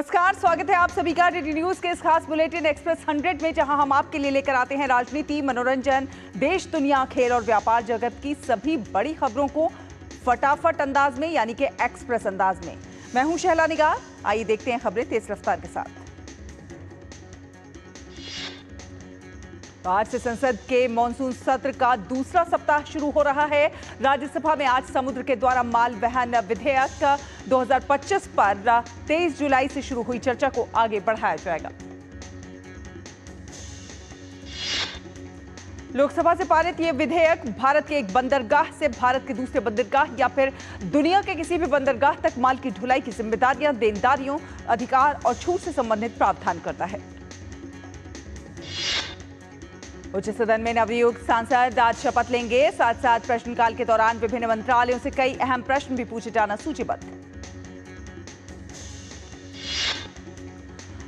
नमस्कार, स्वागत है आप सभी का डीडी न्यूज के इस खास बुलेटिन एक्सप्रेस 100 में, जहां हम आपके लिए लेकर आते हैं राजनीति, मनोरंजन, देश दुनिया, खेल और व्यापार जगत की सभी बड़ी खबरों को फटाफट अंदाज में, यानी कि एक्सप्रेस अंदाज में। मैं हूं शहला निगार। आइए देखते हैं खबरें तेज रफ्तार के साथ। आज से संसद के मॉनसून सत्र का दूसरा सप्ताह शुरू हो रहा है। राज्यसभा में आज समुद्र के द्वारा माल वहन विधेयक 2025 पर 23 जुलाई से शुरू हुई चर्चा को आगे बढ़ाया जाएगा। लोकसभा से पारित ये विधेयक भारत के एक बंदरगाह से भारत के दूसरे बंदरगाह या फिर दुनिया के किसी भी बंदरगाह तक माल की ढुलाई की जिम्मेदारियां, देनदारियों, अधिकार और छूट से संबंधित प्रावधान करता है। उच्च सदन में नवनियुक्त सांसद आज शपथ लेंगे। साथ साथ प्रश्नकाल के दौरान विभिन्न मंत्रालयों से कई अहम प्रश्न भी पूछे जाना सूचीबद्ध।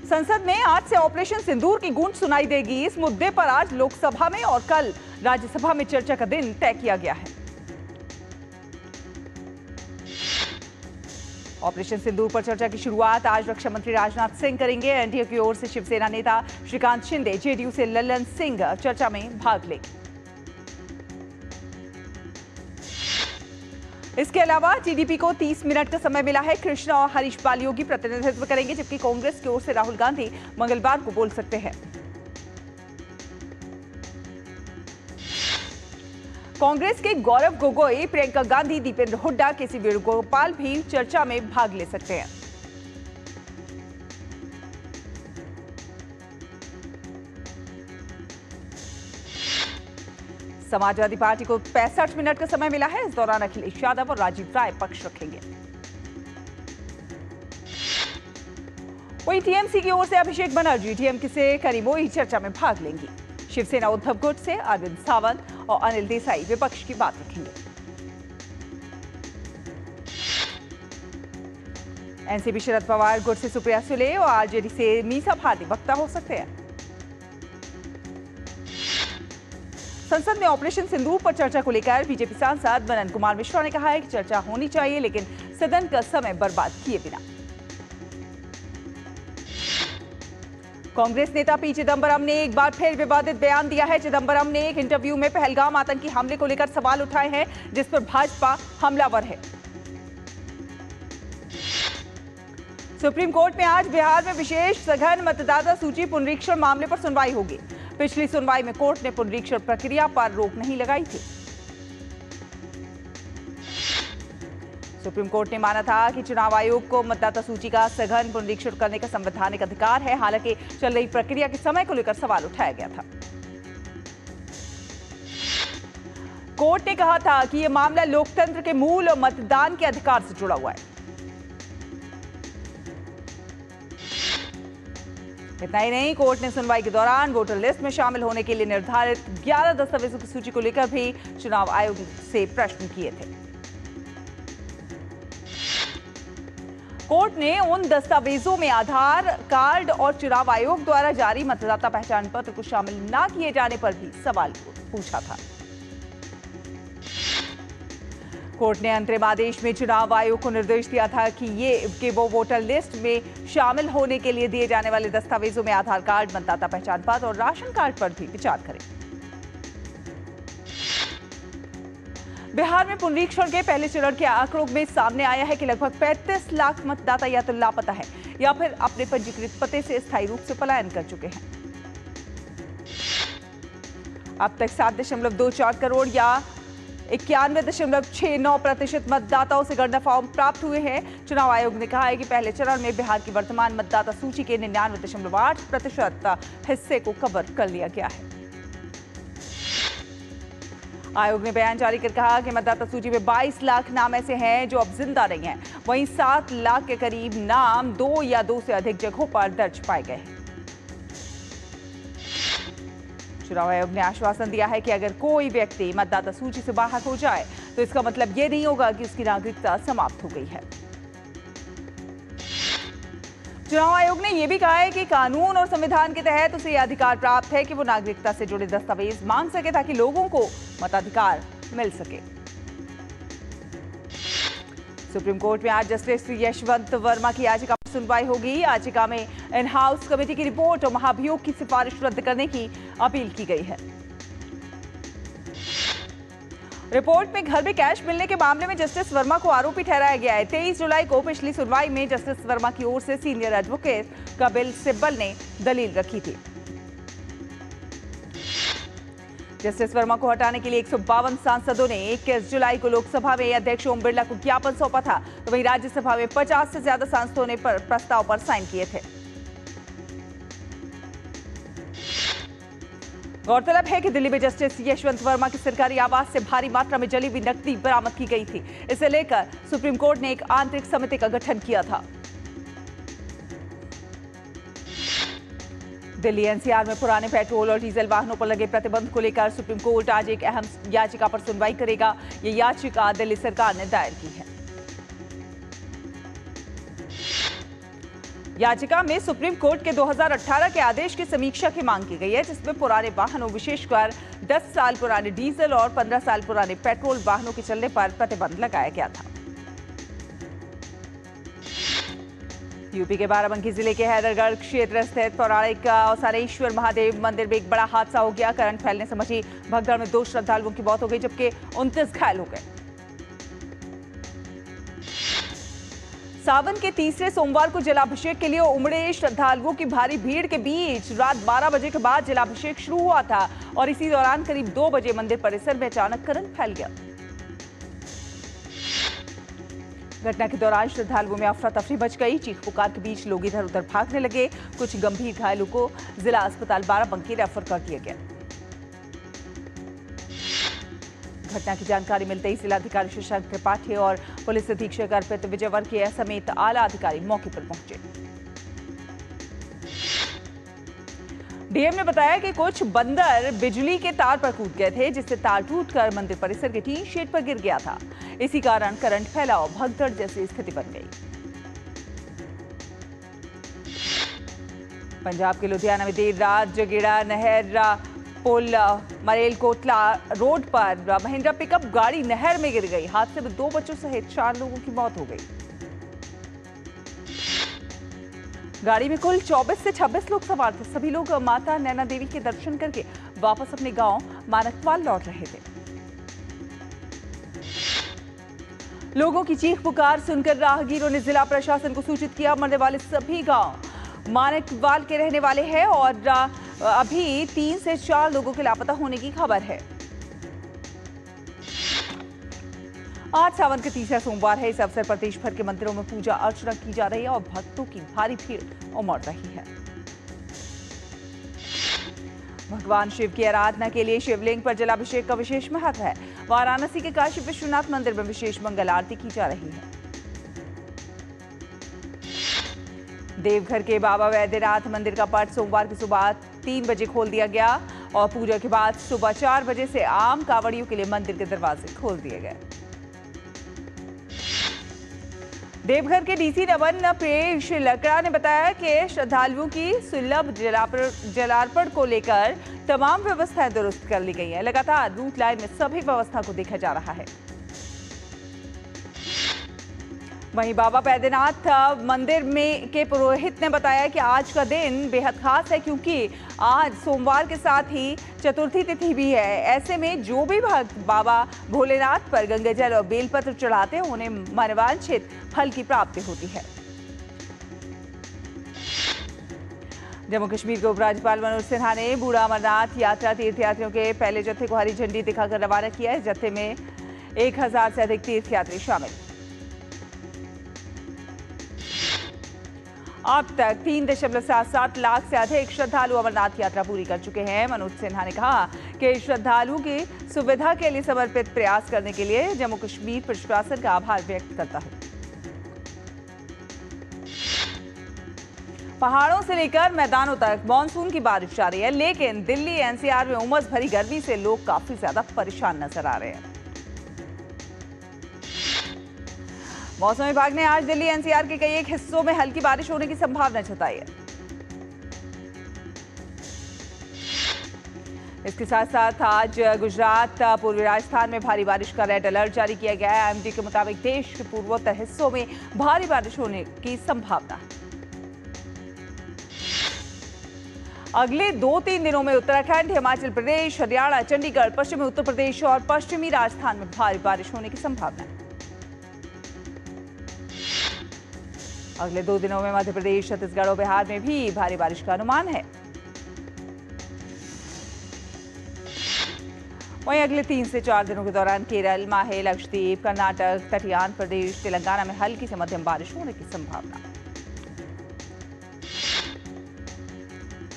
संसद में आज से ऑपरेशन सिंदूर की गूंज सुनाई देगी। इस मुद्दे पर आज लोकसभा में और कल राज्यसभा में चर्चा का दिन तय किया गया है। ऑपरेशन सिंदूर पर चर्चा की शुरुआत आज रक्षा मंत्री राजनाथ सिंह करेंगे। एनडीए की ओर से शिवसेना नेता श्रीकांत शिंदे, जेडीयू से ललन सिंह चर्चा में भाग लेंगे। इसके अलावा टीडीपी को 30 मिनट का समय मिला है। कृष्णा और हरीश बालियोगी प्रतिनिधित्व करेंगे, जबकि कांग्रेस की ओर से राहुल गांधी मंगलवार को बोल सकते हैं। कांग्रेस के गौरव गोगोई, प्रियंका गांधी, दीपेंद्र हुड्डा, केसी वेणुगोपाल भी चर्चा में भाग ले सकते हैं। समाजवादी पार्टी को 65 मिनट का समय मिला है। इस दौरान अखिलेश यादव और राजीव राय पक्ष रखेंगे। वहीं टीएमसी की ओर से अभिषेक बनर्जी, डीएमके से करीमोई चर्चा में भाग लेंगी। शिवसेना उद्धव गुट से अरविंद सावंत और अनिल देसाई विपक्ष की बात रखेंगे। एनसीपी शरद पवार गुट से सुप्रिया सुले और आरजेडी से मीसा भारती वक्ता हो सकते हैं। संसद में ऑपरेशन सिंदूर पर चर्चा को लेकर बीजेपी सांसद मनन कुमार मिश्रा ने कहा है कि चर्चा होनी चाहिए, लेकिन सदन का समय बर्बाद किए बिना। कांग्रेस नेता पी चिदंबरम ने एक बार फिर विवादित बयान दिया है। चिदंबरम ने एक इंटरव्यू में पहलगाम आतंकी हमले को लेकर सवाल उठाए हैं, जिस पर भाजपा हमलावर है। सुप्रीम कोर्ट में आज बिहार में विशेष सघन मतदाता सूची पुनरीक्षण मामले पर सुनवाई होगी। पिछली सुनवाई में कोर्ट ने पुनरीक्षण प्रक्रिया पर रोक नहीं लगाई थी। सुप्रीम कोर्ट ने माना था कि चुनाव आयोग को मतदाता सूची का सघन पुनरीक्षण करने का संवैधानिक अधिकार है। हालांकि चल रही प्रक्रिया के समय को लेकर सवाल उठाया गया था। कोर्ट ने कहा था कि यह मामला लोकतंत्र के मूल और मतदान के अधिकार से जुड़ा हुआ है। इतना ही नहीं, कोर्ट ने सुनवाई के दौरान वोटर लिस्ट में शामिल होने के लिए निर्धारित 11 दस्तावेजों की सूची को लेकर भी चुनाव आयोग से प्रश्न किए थे। कोर्ट ने उन दस्तावेजों में आधार कार्ड और चुनाव आयोग द्वारा जारी मतदाता पहचान पत्र को शामिल न किए जाने पर भी सवाल पूछा था। कोर्ट ने अंतरिम आदेश में चुनाव आयोग को निर्देश दिया था कि वो वोटर लिस्ट में शामिल होने के लिए दिए जाने वाले दस्तावेजों में आधार कार्ड, मतदाता पहचान पत्र और राशन कार्ड पर भी विचार करें। बिहार में पुनरीक्षण के पहले चरण के आंकड़ों में सामने आया है कि लगभग 35 लाख मतदाता या तो लापता है या फिर अपने पंजीकृत पते से स्थायी रूप से पलायन कर चुके हैं। अब तक 7.24 करोड़ या 91.69% मतदाताओं से गणना फॉर्म प्राप्त हुए हैं। चुनाव आयोग ने कहा है कि पहले चरण में बिहार की वर्तमान मतदाता सूची के 99.8% हिस्से को कवर कर लिया गया है। आयोग ने बयान जारी कर कहा कि मतदाता सूची में 22 लाख नाम ऐसे हैं जो अब जिंदा नहीं हैं। वहीं 7 लाख के करीब नाम 2 या 2 से अधिक जगहों पर दर्ज पाए गए हैं। चुनाव आयोग ने आश्वासन दिया है कि अगर कोई व्यक्ति मतदाता सूची से बाहर हो जाए तो इसका मतलब यह नहीं होगा कि उसकी नागरिकता समाप्त हो गई है। चुनाव आयोग ने यह भी कहा है कि कानून और संविधान के तहत उसे यह अधिकार प्राप्त है कि वो नागरिकता से जुड़े दस्तावेज मांग सके ताकि लोगों को मताधिकार मिल सके। सुप्रीम कोर्ट में आज जस्टिस यशवंत वर्मा की याचिका पर सुनवाई होगी। याचिका में इन हाउस कमेटी की रिपोर्ट और महाभियोग की सिफारिश रद्द करने की अपील की गई है। रिपोर्ट में घर में कैश मिलने के मामले में जस्टिस वर्मा को आरोपी ठहराया गया है। 23 जुलाई को पिछली सुनवाई में जस्टिस वर्मा की ओर से सीनियर एडवोकेट कपिल सिब्बल ने दलील रखी थी। जस्टिस वर्मा को हटाने के लिए 152 सांसदों ने 21 जुलाई को लोकसभा में अध्यक्ष ओम बिरला को ज्ञापन सौंपा था, तो वहीं राज्यसभा में 50 से ज्यादा सांसदों ने प्रस्ताव पर साइन किए थे। गौरतलब है कि दिल्ली में जस्टिस यशवंत वर्मा के सरकारी आवास से भारी मात्रा में जली हुई नकदी बरामद की गई थी। इसे लेकर सुप्रीम कोर्ट ने एक आंतरिक समिति का गठन किया था। दिल्ली एनसीआर में पुराने पेट्रोल और डीजल वाहनों पर लगे प्रतिबंध को लेकर सुप्रीम कोर्ट आज एक अहम याचिका पर सुनवाई करेगा। ये याचिका दिल्ली सरकार ने दायर की है। याचिका में सुप्रीम कोर्ट के 2018 के आदेश की समीक्षा की मांग की गई है, जिसमें पुराने वाहनों विशेषकर 10 साल पुराने डीजल और 15 साल पुराने पेट्रोल वाहनों के चलने पर प्रतिबंध लगाया गया था। यूपी के बाराबंकी जिले के हैदरगढ़ क्षेत्र स्थित पौराणिक औसानेश्वर महादेव मंदिर में एक बड़ा हादसा हो गया। करंट फैलने से मची भगदड़ में 2 श्रद्धालुओं की मौत हो गई, जबकि 29 घायल हो गए। सावन के तीसरे सोमवार को जलाभिषेक के लिए उमड़े श्रद्धालुओं की भारी भीड़ के बीच रात 12 बजे के बाद जलाभिषेक शुरू हुआ था और इसी दौरान करीब 2 बजे मंदिर परिसर में अचानक करंट फैल गया। घटना के दौरान श्रद्धालुओं में अफरा तफरी मच गई। चीख पुकार के बीच लोग इधर उधर भागने लगे। कुछ गंभीर घायलों को जिला अस्पताल बाराबंकी रेफर कर दिया गया। घटना की जानकारी मिलते ही जिलाधिकारी शशांक त्रिपाठी और पुलिस अधीक्षक अर्पित विजयवर्गीय समेत आला अधिकारी मौके पर पहुंचे। डीएम ने बताया कि कुछ बंदर बिजली के तार पर कूद गए थे, जिससे तार टूटकर मंदिर परिसर के टीन शेड पर गिर गया था। इसी कारण करंट फैला और भगदड़ जैसी स्थिति बन गई। पंजाब के लुधियाना में देर रात जगेड़ा नहर पुल मरेल कोटला रोड पर महिंद्रा पिकअप गाड़ी नहर में गिर गई। हादसे में 2 बच्चों सहित 4 लोगों की मौत हो गई। गाड़ी में कुल 24 से 26 लोग सवार थे। सभी लोग माता नैना देवी के दर्शन करके वापस अपने गांव मानकवाल लौट रहे थे। लोगों की चीख पुकार सुनकर राहगीरों ने जिला प्रशासन को सूचित किया। मरने वाले सभी गांव मानकवाल के रहने वाले हैं और अभी 3 से 4 लोगों के लापता होने की खबर है। आज सावन के तीसरा सोमवार है। इस अवसर पर देश भर के मंदिरों में पूजा अर्चना की जा रही है और भक्तों की भारी भीड़ उमड़ रही है। भगवान शिव की आराधना के लिए शिवलिंग पर जलाभिषेक का विशेष महत्व है। वाराणसी के काशी विश्वनाथ मंदिर में विशेष मंगल आरती की जा रही है। देवघर के बाबा वैद्यनाथ मंदिर का पट सोमवार की सुबह 3 बजे खोल दिया गया और पूजा के बाद सुबह 4 बजे से आम कांवड़ियों के लिए मंदिर के दरवाजे खोल दिए गए। देवघर के डीसी नवन प्रेष लकड़ा ने बताया कि श्रद्धालुओं की सुलभ जलार्पण को लेकर तमाम व्यवस्थाएं दुरुस्त कर ली गई हैं। लगातार रूट लाइन में सभी व्यवस्था को देखा जा रहा है। वहीं बाबा बैद्यनाथ मंदिर में के पुरोहित ने बताया कि आज का दिन बेहद खास है, क्योंकि आज सोमवार के साथ ही चतुर्थी तिथि भी है। ऐसे में जो भी भक्त बाबा भोलेनाथ पर गंगाजल और बेलपत्र चढ़ाते हैं, उन्हें मनवांछित फल की प्राप्ति होती है। जम्मू कश्मीर के उपराज्यपाल मनोज सिन्हा ने बूढ़ा अमरनाथ यात्रा तीर्थयात्रियों के पहले जत्थे को हरी झंडी दिखाकर रवाना किया। इस जत्थे में 1000 से अधिक तीर्थयात्री शामिल। अब तक 3.77 लाख से अधिक श्रद्धालु अमरनाथ यात्रा पूरी कर चुके हैं। मनोज सिन्हा ने कहा कि श्रद्धालुओं की सुविधा के लिए समर्पित प्रयास करने के लिए जम्मू कश्मीर प्रशासन का आभार व्यक्त करता हूं। पहाड़ों से लेकर मैदानों तक मानसून की बारिश जारी है, लेकिन दिल्ली एनसीआर में उमस भरी गर्मी से लोग काफी ज्यादा परेशान नजर आ रहे हैं। मौसम विभाग ने आज दिल्ली एनसीआर के कई एक हिस्सों में हल्की बारिश होने की संभावना जताई है। इसके साथ साथ आज गुजरात, पूर्वी राजस्थान में भारी बारिश का रेड अलर्ट जारी किया गया है। आईएमडी के मुताबिक देश के पूर्वोत्तर हिस्सों में भारी बारिश होने की संभावना है। अगले 2-3 दिनों में उत्तराखंड, हिमाचल प्रदेश, हरियाणा, चंडीगढ़, पश्चिमी उत्तर प्रदेश और पश्चिमी राजस्थान में भारी बारिश होने की संभावना है। अगले 2 दिनों में मध्य प्रदेश, छत्तीसगढ़ और बिहार में भी भारी बारिश का अनुमान है। वहीं अगले 3 से 4 दिनों के दौरान केरल, माहे, लक्षद्वीप, कर्नाटक, तटीय आंध्र प्रदेश, तेलंगाना में हल्की से मध्यम बारिश होने की संभावना।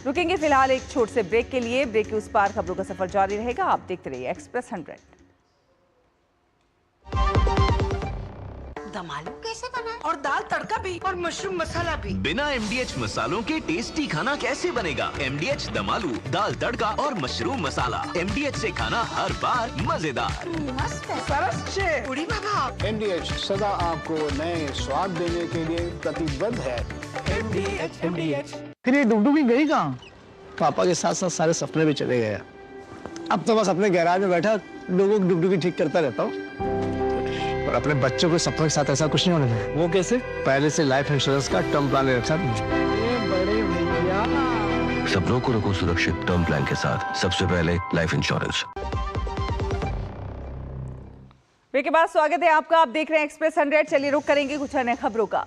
रुकेंगे फिलहाल एक छोटे से ब्रेक के लिए। ब्रेक के उस पार खबरों का सफर जारी रहेगा। आप देखते रहिए एक्सप्रेस 100। दम आलू कैसे बनाएं? और दाल तड़का भी और मशरूम मसाला भी। बिना MDH मसालों के टेस्टी खाना कैसे बनेगा? MDH दम आलू, दाल तड़का और मशरूम मसाला। MDH से खाना हर बार मजेदार। मस्त है। सरस छे। उड़ी बाबा। MDH सदा आपको नए स्वाद देने के लिए प्रतिबद्ध है। MDH। फिर ये डुगडुगी गई कहाँ? पापा के साथ साथ सारे सपने भी चले गए। अब तो बस अपने गैराज में बैठा लोगों की डुगडुगी ठीक करता रहता हूँ। और अपने बच्चों के सपनों के साथ ऐसा कुछ नहीं होने देना। वो कैसे? पहले से लाइफ इंश्योरेंस का टर्म प्लान ले रखा। बड़े भैया, सपनों को रखो सुरक्षित टर्म प्लान के साथ। सबसे पहले लाइफ इंश्योरेंस। ब्रेक के बाद स्वागत है आपका। आप देख रहे हैं एक्सप्रेस 100। चलिए रुक करेंगे कुछ अन्य खबरों का।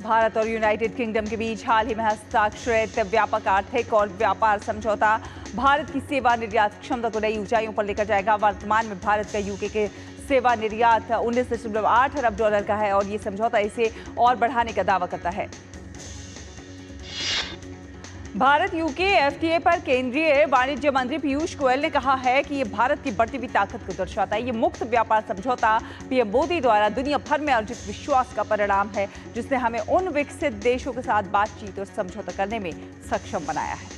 भारत और यूनाइटेड किंगडम के बीच हाल ही में हस्ताक्षरित व्यापक आर्थिक और व्यापार समझौता भारत की सेवा निर्यात क्षमता को नई ऊंचाइयों पर लेकर जाएगा। वर्तमान में भारत का यूके के सेवा निर्यात 19.8 अरब डॉलर का है और ये समझौता इसे और बढ़ाने का दावा करता है। भारत यूके FTA पर केंद्रीय वाणिज्य मंत्री पीयूष गोयल ने कहा है कि ये भारत की बढ़ती हुई ताकत को दर्शाता है। ये मुक्त व्यापार समझौता पीएम मोदी द्वारा दुनिया भर में अर्जित विश्वास का परिणाम है, जिसने हमें उन विकसित देशों के साथ बातचीत और समझौता करने में सक्षम बनाया है।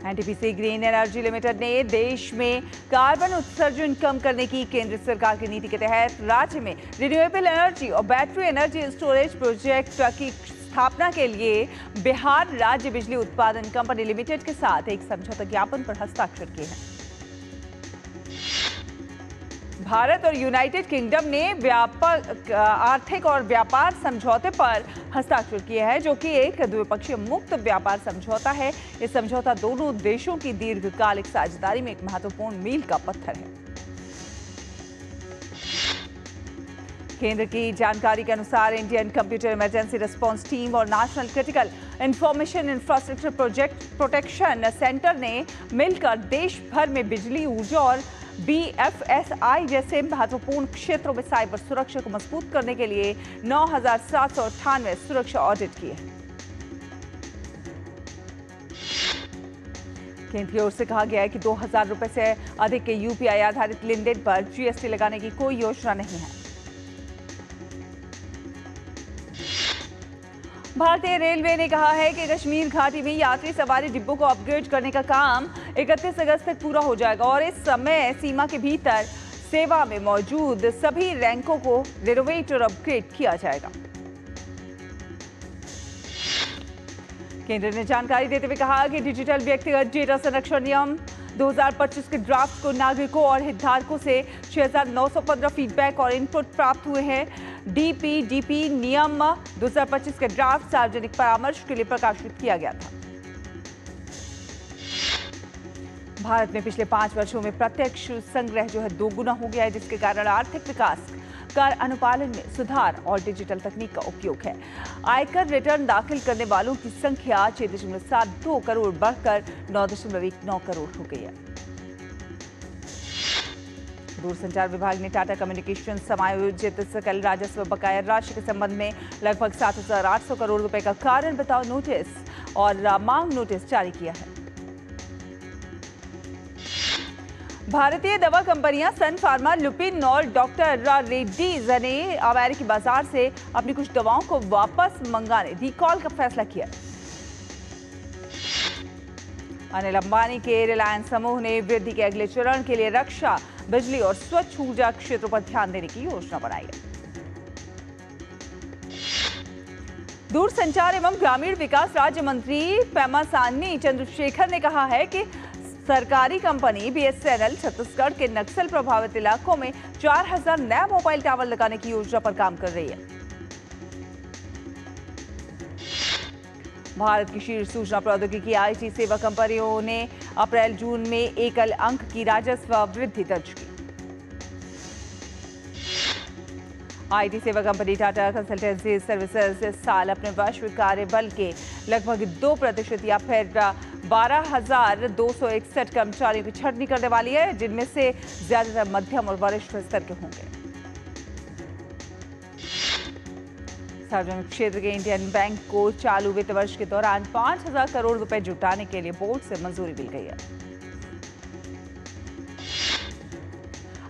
NTPC ग्रीन एनर्जी लिमिटेड ने देश में कार्बन उत्सर्जन कम करने की केंद्र सरकार की नीति के तहत राज्य में रिन्यूएबल एनर्जी और बैटरी एनर्जी स्टोरेज प्रोजेक्ट की स्थापना के लिए बिहार राज्य बिजली उत्पादन कंपनी लिमिटेड के साथ एक समझौता ज्ञापन पर हस्ताक्षर किए हैं। भारत और यूनाइटेड किंगडम ने व्यापक आर्थिक और व्यापार समझौते पर हस्ताक्षर किए हैं, जो कि एक द्विपक्षीय मुक्त व्यापार समझौता है। ये समझौता दोनों देशों की दीर्घकालिक साझेदारी में एक महत्वपूर्ण मील का पत्थर है। केंद्र की जानकारी के अनुसार Indian computer emergency response team और national critical information infrastructure project protection centre ने मिलकर देश भर में बिजली, ऊर्जा और BFSI जैसे महत्वपूर्ण क्षेत्रों में साइबर सुरक्षा को मजबूत करने के लिए 9,798 सुरक्षा ऑडिट किए हैं। केंद्र की ओर से कहा गया है कि 2,000 रुपए से अधिक के UPI आधारित लेनदेन पर GST लगाने की कोई योजना नहीं है। भारतीय रेलवे ने कहा है कि कश्मीर घाटी में यात्री सवारी डिब्बों को अपग्रेड करने का काम 31 अगस्त तक पूरा हो जाएगा और इस समय सीमा के भीतर सेवा में मौजूद सभी रैंकों को रिनोवेट और अपग्रेड किया जाएगा। केंद्र ने जानकारी देते हुए कहा कि डिजिटल व्यक्तिगत डेटा संरक्षण नियम 2025 के ड्राफ्ट को नागरिकों और हितधारकों से 6,915 फीडबैक और इनपुट प्राप्त हुए हैं। DPDP नियम 2025 के ड्राफ्ट सार्वजनिक परामर्श के लिए प्रकाशित किया गया था। भारत में पिछले 5 वर्षों में प्रत्यक्ष संग्रह जो है 2 गुना हो गया है, जिसके कारण आर्थिक विकास, कर अनुपालन में सुधार और डिजिटल तकनीक का उपयोग है। आयकर रिटर्न दाखिल करने वालों की संख्या 6.72 करोड़ बढ़कर 9.19 करोड़ हो गई है। दूरसंचार विभाग ने टाटा कम्युनिकेशन समायोजित सकल राजस्व बकाया राशि के संबंध में लगभग 7,800 करोड़ रुपए का कारण बताओ नोटिस और मांग नोटिस जारी किया है। भारतीय दवा कंपनियां सन फार्मा, लुपिन और डॉक्टर रेड्डीज ने अमेरिकी बाजार से अपनी कुछ दवाओं को वापस मंगाने रिकॉल का फैसला किया। अनिल अंबानी के रिलायंस समूह ने वृद्धि के अगले चरण के लिए रक्षा, बिजली और स्वच्छ ऊर्जा क्षेत्रों पर ध्यान देने की योजना बनाई है। दूरसंचार एवं ग्रामीण विकास राज्य मंत्री पेमासानी चंद्रशेखर ने कहा है कि सरकारी कंपनी BSNL छत्तीसगढ़ के नक्सल प्रभावित इलाकों में 4,000 नया मोबाइल टावर लगाने की योजना पर काम कर रही है। भारत की शीर्ष सूचना प्रौद्योगिकी आईटी सेवा कंपनियों ने अप्रैल-जून में एकल अंक की राजस्व वृद्धि दर्ज की। आईटी सेवा कंपनी टाटा कंसल्टेंसी सर्विसेज इस साल अपने वैश्विक कार्यबल के लगभग 2% या फिर 12,261 कर्मचारियों की छंटनी करने वाली है, जिनमें से ज्यादातर मध्यम और वरिष्ठ स्तर के होंगे। सार्वजनिक क्षेत्र के इंडियन बैंक को चालू वित्त वर्ष के दौरान 5,000 करोड़ रुपए जुटाने के लिए बोर्ड से मंजूरी मिल गई है।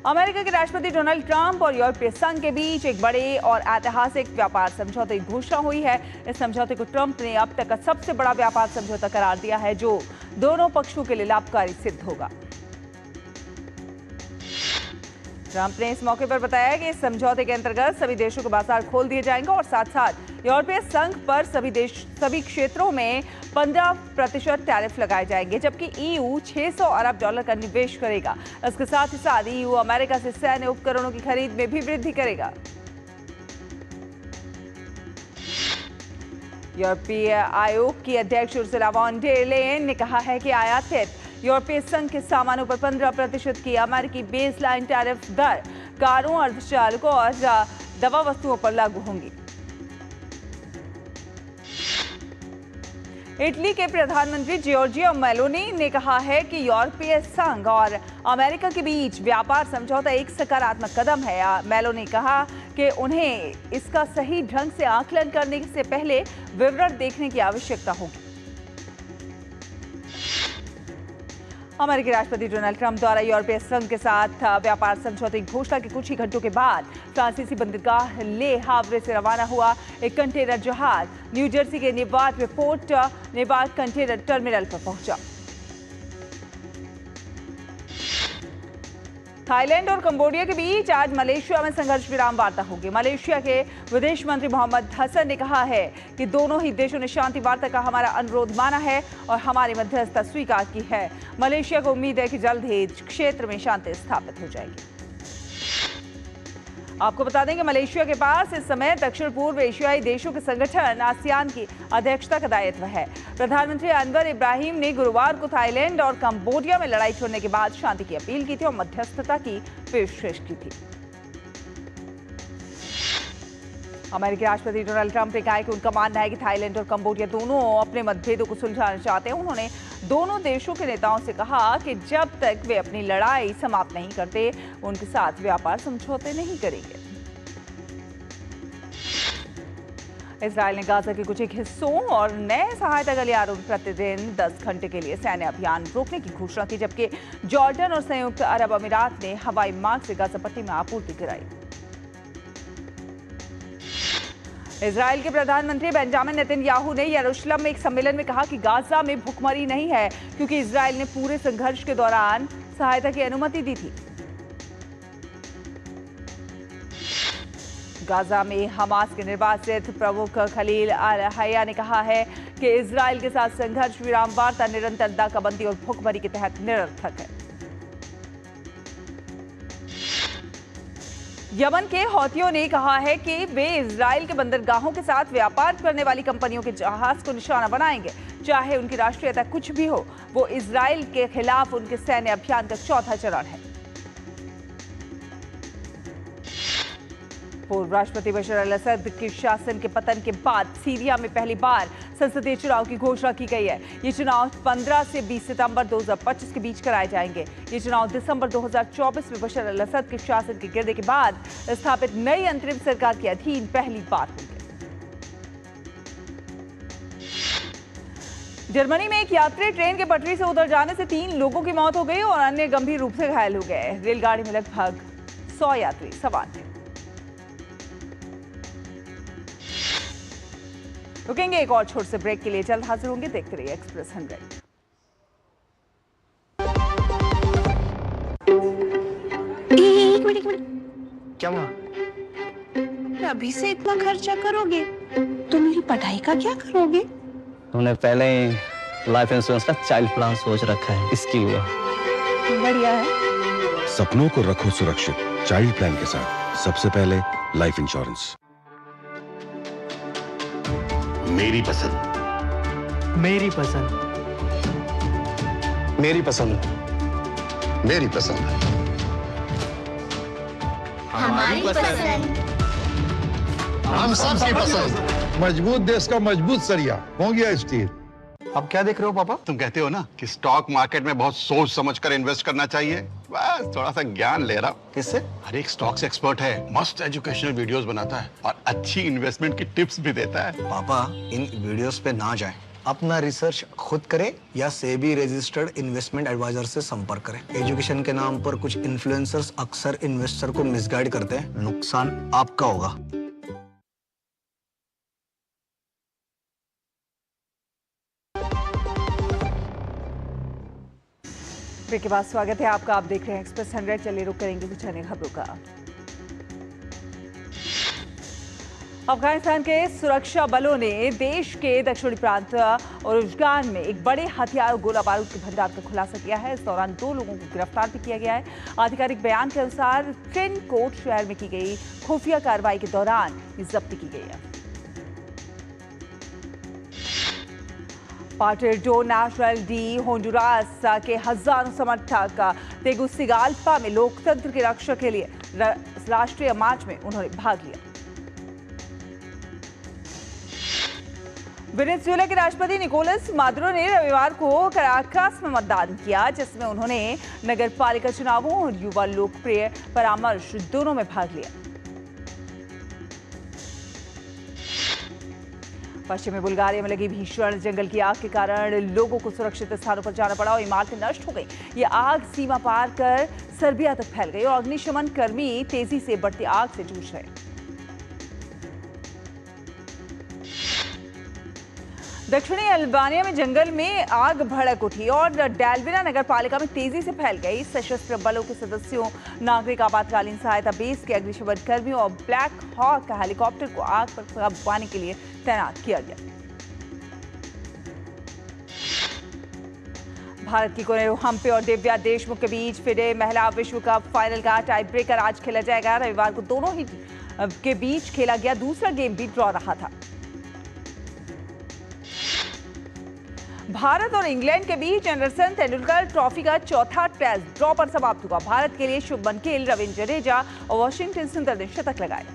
अमेरिका के राष्ट्रपति डोनाल्ड ट्रंप और यूरोपीय संघ के बीच एक बड़े और ऐतिहासिक व्यापार समझौते की घोषणा हुई है। इस समझौते को ट्रंप ने अब तक का सबसे बड़ा व्यापार समझौता करार दिया है, जो दोनों पक्षों के लिए लाभकारी सिद्ध होगा। ट्रंप ने इस मौके पर बताया कि इस समझौते के अंतर्गत सभी देशों के बाजार खोल दिए जाएंगे और साथ साथ यूरोपीय संघ पर सभी क्षेत्रों में 15% टैरिफ लगाए जाएंगे, जबकि ईयू $600 अरब का निवेश करेगा। इसके साथ ही साथ ईयू अमेरिका से सैन्य उपकरणों की खरीद में भी वृद्धि करेगा। यूरोपीय आयोग की अध्यक्ष उर्सुला वॉन डेर लेयन ने कहा है कि आयातित यूरोपीय संघ के सामानों पर 15% की अमेरिकी बेसलाइन टैरिफ दर कारों, अर्धचालकों और दवा वस्तुओं पर लागू होंगी। इटली के प्रधानमंत्री जॉर्जिया मेलोनी ने कहा है कि यूरोपीय संघ और अमेरिका के बीच व्यापार समझौता एक सकारात्मक कदम है। मेलोनी ने कहा कि उन्हें इसका सही ढंग से आकलन करने से पहले विवरण देखने की आवश्यकता होगी। अमेरिकी राष्ट्रपति डोनाल्ड ट्रंप द्वारा यूरोपीय संघ के साथ व्यापार समझौते की घोषणा के कुछ ही घंटों के बाद फ्रांसीसी बंदरगाह ले हावरे से रवाना हुआ एक कंटेनर जहाज न्यू जर्सी के नेवार्ड पोर्ट नेवार्ड कंटेनर टर्मिनल पर पहुंचा। थाईलैंड और कंबोडिया के बीच आज मलेशिया में संघर्ष विराम वार्ता होगी। मलेशिया के विदेश मंत्री मोहम्मद हसन ने कहा है कि दोनों ही देशों ने शांति वार्ता का हमारा अनुरोध माना है और हमारी मध्यस्थता स्वीकार की है। मलेशिया को उम्मीद है कि जल्द ही क्षेत्र में शांति स्थापित हो जाएगी। आपको बता दें कि मलेशिया के पास इस समय दक्षिण पूर्व एशियाई देशों के संगठन आसियान की अध्यक्षता का दायित्व है। प्रधानमंत्री अनवर इब्राहिम ने गुरुवार को थाईलैंड और कंबोडिया में लड़ाई छोड़ने के बाद शांति की अपील की थी और मध्यस्थता की पेशकश की थी। अमेरिकी राष्ट्रपति डोनाल्ड ट्रंप ने कहा है कि उनका मानना है कि थाईलैंड और कंबोडिया दोनों अपने मतभेदों को सुलझाना चाहते हैं। उन्होंने दोनों देशों के नेताओं से कहा कि जब तक वे अपनी लड़ाई समाप्त नहीं करते, उनके साथ व्यापार समझौते नहीं करेंगे। इजरायल ने गाजा के कुछ एक हिस्सों और नए सहायता गलियारों में प्रतिदिन 10 घंटे के लिए सैन्य अभियान रोकने की घोषणा की, जबकि जॉर्डन और संयुक्त अरब अमीरात ने हवाई मार्ग से गाजा पट्टी में आपूर्ति कराई। इजरायल के प्रधानमंत्री बेंजामिन नेतन्याहू ने यरूशलेम में एक सम्मेलन में कहा कि गाजा में भुखमरी नहीं है, क्योंकि इजरायल ने पूरे संघर्ष के दौरान सहायता की अनुमति दी थी। गाजा में हमास के निर्वासित प्रमुख खलील अल हया ने कहा है कि इजरायल के साथ संघर्ष विराम वार्ता निरंतर नाकाबंदी और भुखमरी के तहत निरर्थक है। यमन के हौथियों ने कहा है कि वे इजरायल के बंदरगाहों के साथ व्यापार करने वाली कंपनियों के जहाज को निशाना बनाएंगे, चाहे उनकी राष्ट्रीयता कुछ भी हो। वो इजरायल के खिलाफ उनके सैन्य अभियान का चौथा चरण है। पूर्व राष्ट्रपति बशर अल असद के शासन के पतन के बाद सीरिया में पहली बार संसदीय चुनाव की घोषणा की गई है। ये चुनाव 15 से 20 सितंबर 2025 के बीच कराए जाएंगे। ये चुनाव दिसंबर 2024 में बशर अल असद के शासन के गिरने के बाद स्थापित नई अंतरिम सरकार के अधीन पहली बार होंगे। जर्मनी में एक यात्री ट्रेन के पटरी से उतर जाने से 3 लोगों की मौत हो गई और अन्य गंभीर रूप से घायल हो गए। रेलगाड़ी में लगभग 100 यात्री सवार थे। रुकेंगे एक और छोटे से ब्रेक के लिए, जल्द हाजिर होंगे। देखते रहिए एक्सप्रेस 100। एक मिनट क्या हुआ? अभी से इतना खर्चा करोगे तो मेरी पढ़ाई का क्या करोगे? उन्होंने पहले ही लाइफ इंश्योरेंस का चाइल्ड प्लान सोच रखा है, इसकी हुआ बढ़िया है। सपनों को रखो सुरक्षित चाइल्ड प्लान के साथ। सबसे पहले लाइफ इंश्योरेंस। मेरी पसंद मेरी पसंद। मेरी पसंद। मेरी पसंद। हमारी पसंद। हम सबकी पसंद। मजबूत देश का मजबूत सरिया हो गया स्टील। अब क्या देख रहे हो पापा? तुम कहते हो ना कि स्टॉक मार्केट में बहुत सोच समझकर इन्वेस्ट करना चाहिए, बस थोड़ा सा ज्ञान ले रहा हूं। किससे? हर एक स्टॉक्स एक्सपर्ट है, मस्त एजुकेशनल वीडियोस बनाता है और अच्छी इन्वेस्टमेंट की टिप्स भी देता है। पापा इन वीडियोस पे ना जाएं, अपना रिसर्च खुद करें या सेबी रजिस्टर्ड इन्वेस्टमेंट एडवाइजर से संपर्क करें। एजुकेशन के नाम पर कुछ इन्फ्लुएंसर्स अक्सर इन्वेस्टर को मिसगाइड करते हैं, नुकसान आपका होगा। ब्रेक के बाद स्वागत है आपका। आप देख रहे हैं एक्सप्रेस 100। चलिए रुक करेंगे कुछ अन्य खबरों का। अफगानिस्तान के सुरक्षा बलों ने देश के दक्षिणी प्रांत उरुजगान में एक बड़े हथियार और गोला बारूद के भंडार का खुलासा किया है। इस दौरान 2 लोगों को गिरफ्तार भी किया गया है। आधिकारिक बयान के अनुसार ट्रिनकोट शहर में की गई खुफिया कार्रवाई के दौरान ये जब्ती की गई है। पार्टिडो नेशनल डी होंडुरास के हजारों समर्थक तेगुसिगाल्पा में लोकतंत्र की रक्षा के लिए राष्ट्रीय मार्च में उन्होंने भाग लिया। वेनेजुएला के राष्ट्रपति निकोलस मादुरो ने रविवार को कराकास में मतदान किया, जिसमें उन्होंने नगरपालिका चुनावों और युवा लोकप्रिय परामर्श दोनों में भाग लिया। पश्चिमी बुल्गारिया में लगी भीषण जंगल की आग के कारण लोगों को सुरक्षित स्थानों पर जाना पड़ा और इमारतें नष्ट हो गई। ये आग सीमा पार कर सर्बिया तक फैल गई और अग्निशमन कर्मी तेजी से बढ़ती आग से जूझ रहे। दक्षिणी अल्बानिया में जंगल में आग भड़क उठी और डेल्विना नगरपालिका में तेजी से फैल गई। सशस्त्र बलों के सदस्यों, नागरिक आपातकालीन सहायता बेस के अग्निशमन कर्मियों और ब्लैक हॉक हेलीकॉप्टर को आग पर काबू पाने के लिए तैनात किया गया। भारत की कोनेरू हम्पे और दिव्या देशमुख के बीच फिडे महिला विश्व कप फाइनल का टाई ब्रेकर आज खेला जाएगा। रविवार को दोनों ही के बीच खेला गया दूसरा गेम भी ड्रॉ रहा था। भारत और इंग्लैंड के बीच एंडरसन तेंदुलकर ट्रॉफी का चौथा टेस्ट ड्रॉ पर समाप्त हुआ। भारत के लिए शुभमन गिल, रविंद्र जडेजा और वॉशिंगटन सुंदर ने शतक लगाए।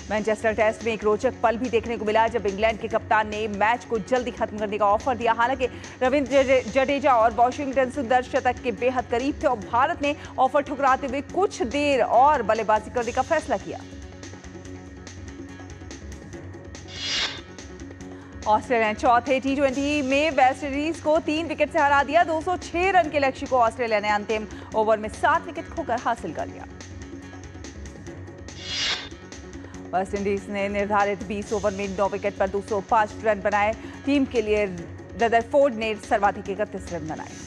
मैनचेस्टर टेस्ट में एक रोचक पल भी देखने को मिला जब इंग्लैंड के कप्तान ने मैच को जल्दी खत्म करने का ऑफर दिया। हालांकि रविंद्र जडेजा और वॉशिंगटन सुंदर शतक के बेहद करीब थे और भारत ने ऑफर ठुकराते हुए कुछ देर और बल्लेबाजी करने का फैसला किया। ऑस्ट्रेलिया ने चौथे T20 में वेस्टइंडीज को 3 विकेट से हरा दिया। 206 रन के लक्ष्य को ऑस्ट्रेलिया ने अंतिम ओवर में 7 विकेट खोकर हासिल कर लिया। वेस्टइंडीज ने निर्धारित 20 ओवर में 9 विकेट पर 205 रन बनाए। टीम के लिए रदरफोर्ड ने सर्वाधिक 31 रन बनाए।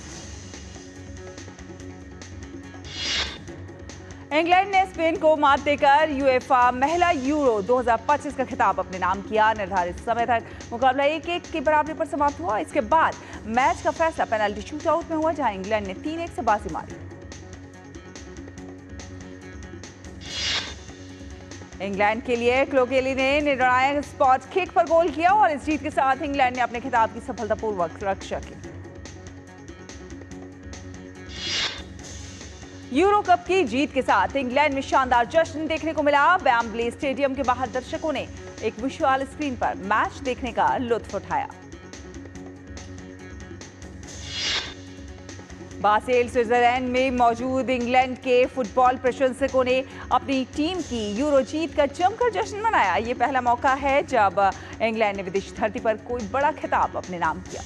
इंग्लैंड ने स्पेन को मात देकर यूएफए महिला यूरो 2025 का खिताब अपने नाम किया। निर्धारित समय तक मुकाबला 1-1 के बराबरी पर समाप्त हुआ। इसके बाद मैच का फैसला पेनल्टी शूटआउट में हुआ, जहां इंग्लैंड ने 3-1 से बाजी मारी। इंग्लैंड के लिए क्लोकेली ने निर्णायक स्पॉट किक पर गोल किया और इस जीत के साथ इंग्लैंड ने अपने खिताब की सफलतापूर्वक रक्षा की। यूरो कप की जीत के साथ इंग्लैंड में शानदार जश्न देखने को मिला। वेम्बली स्टेडियम के बाहर दर्शकों ने एक विशाल स्क्रीन पर मैच देखने का लुत्फ उठाया। बासेल स्विट्जरलैंड में मौजूद इंग्लैंड के फुटबॉल प्रशंसकों ने अपनी टीम की यूरो जीत का जमकर जश्न मनाया। ये पहला मौका है जब इंग्लैंड ने विदेशी धरती पर कोई बड़ा खिताब अपने नाम किया।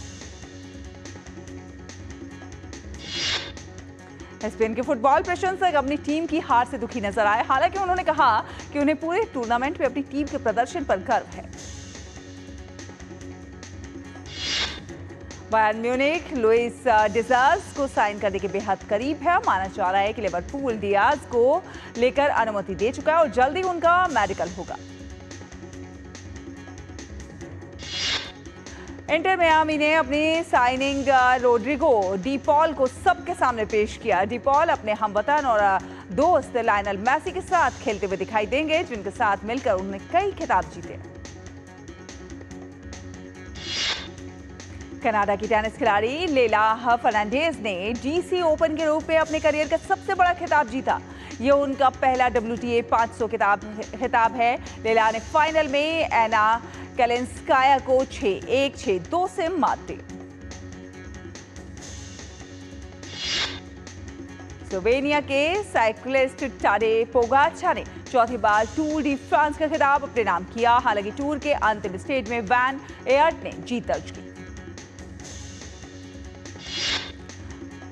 स्पेन के फुटबॉल प्रशंसक अपनी टीम की हार से दुखी नजर आए। हालांकि उन्होंने कहा कि उन्हें पूरे टूर्नामेंट में अपनी टीम के प्रदर्शन पर गर्व है। बायर्न म्यूनिख लुइस डियाज को साइन करने के बेहद करीब है। माना जा रहा है कि लिवरपूल डियाज को लेकर अनुमति दे चुका है और जल्दी उनका मेडिकल होगा। इंटर मियामी ने अपनी साइनिंग रोड्रिगो डी पॉल को सबके सामने पेश किया। डी पॉल अपने हमवतन और दोस्त लायनल मेसी के साथ खेलते हुए दिखाई देंगे, जिनके साथ मिलकर उन्होंने कई खिताब जीते। कनाडा की टेनिस खिलाड़ी लेला फर्नांडीज ने जीसी ओपन के रूप में अपने करियर का सबसे बड़ा खिताब जीता। ये उनका पहला WTA 500 खिताब है। लेला ने फाइनल में एना कालिंस्काया को 6-1, 6-2 से मात दी। स्लोवेनिया के साइक्लिस्ट टाडे पोगाचा ने चौथी बार टूर डी फ्रांस का खिताब अपने नाम किया। हालांकि टूर के अंतिम स्टेज में वैन एयर्ट ने जीत दर्ज की।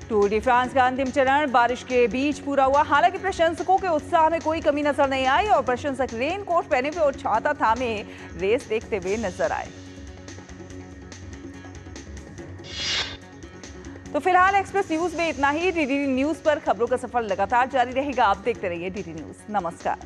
टूर डी फ्रांस का अंतिम चरण बारिश के बीच पूरा हुआ। हालांकि प्रशंसकों के उत्साह में कोई कमी नजर नहीं आई और प्रशंसक रेनकोट पहने हुए और छाता थामे रेस देखते हुए नजर आए। तो फिलहाल एक्सप्रेस न्यूज में इतना ही। डीडी न्यूज पर खबरों का सफर लगातार जारी रहेगा। आप देखते रहिए डीडी न्यूज। नमस्कार।